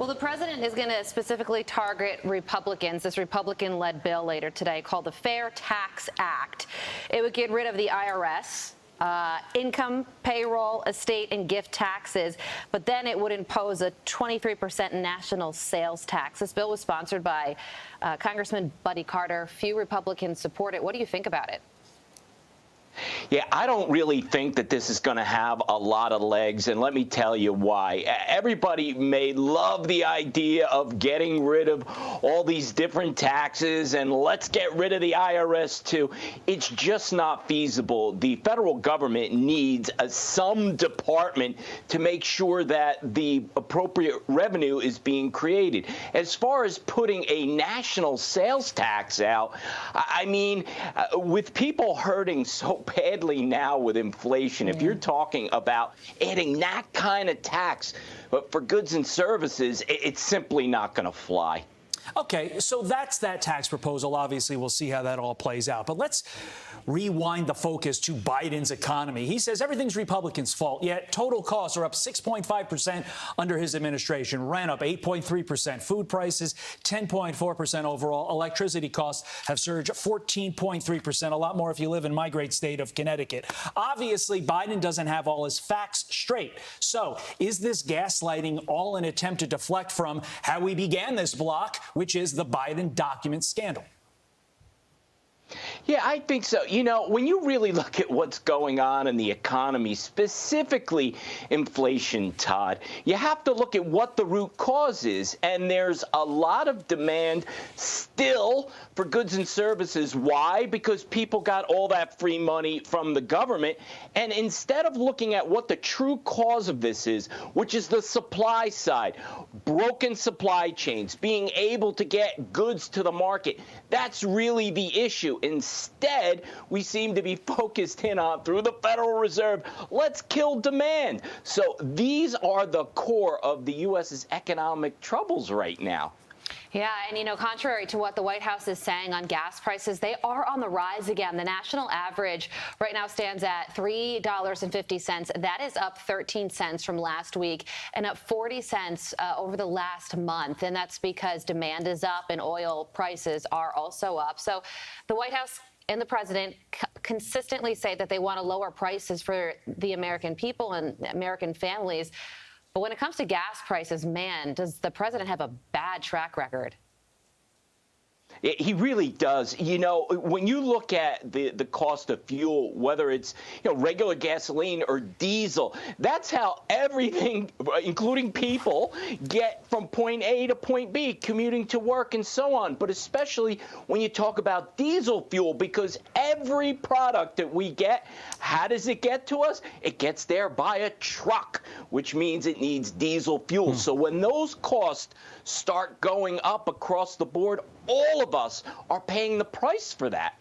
Well, the president is going to specifically target Republicans. This Republican-led bill later today called the Fair Tax Act. It would get rid of the IRS, income, payroll, estate, and gift taxes, but then it would impose a 23% national sales tax. This bill was sponsored by Congressman Buddy Carter. Few Republicans support it. What do you think about it? Yeah, I don't really think that this is going to have a lot of legs, and let me tell you why. Everybody may love the idea of getting rid of all these different taxes, and let's get rid of the IRS too. It's just not feasible. The federal government needs some department to make sure that the appropriate revenue is being created. As far as putting a national sales tax out, I mean, with people hurting so badly now with inflation, if you're talking about adding that kind of tax for goods and services, it's simply not going to fly. Okay, so that's that tax proposal. Obviously, we'll see how that all plays out. But let's rewind the focus to Biden's economy. He says everything's Republicans' fault, yet total costs are up 6.5% under his administration. Rent up 8.3%. Food prices 10.4% overall. Electricity costs have surged 14.3%, a lot more if you live in my great state of Connecticut. Obviously, Biden doesn't have all his facts straight. So is this gaslighting all an attempt to deflect from how we began this block, which is the Biden document scandal? Yeah, I think so. You know, when you really look at what's going on in the economy, specifically inflation, Todd, you have to look at what the root cause is. And there's a lot of demand still for goods and services. Why? Because people got all that free money from the government. And instead of looking at what the true cause of this is, which is the supply side, broken supply chains, being able to get goods to the market, that's really the issue. Instead, we seem to be focused in on, through the Federal Reserve, let's kill demand. So these are the core of the U.S.'s economic troubles right now. Yeah, and, you know, contrary to what the White House is saying on gas prices, they are on the rise again. The national average right now stands at $3.50. That is up 13 cents from last week and up 40 cents over the last month. And that's because demand is up and oil prices are also up. So the White House and the president consistently say that they want to lower prices for the American people and American families. But when it comes to gas prices, man, does the president have a bad track record? He really does. You know, when you look at the cost of fuel, whether it's, you know, regular gasoline or diesel, that's how everything, including people, get from point A to point B, commuting to work and so on. But especially when you talk about diesel fuel, because every product that we get, how does it get to us? It gets there by a truck, which means it needs diesel fuel. So when those costs start going up across the board, all of us are paying the price for that.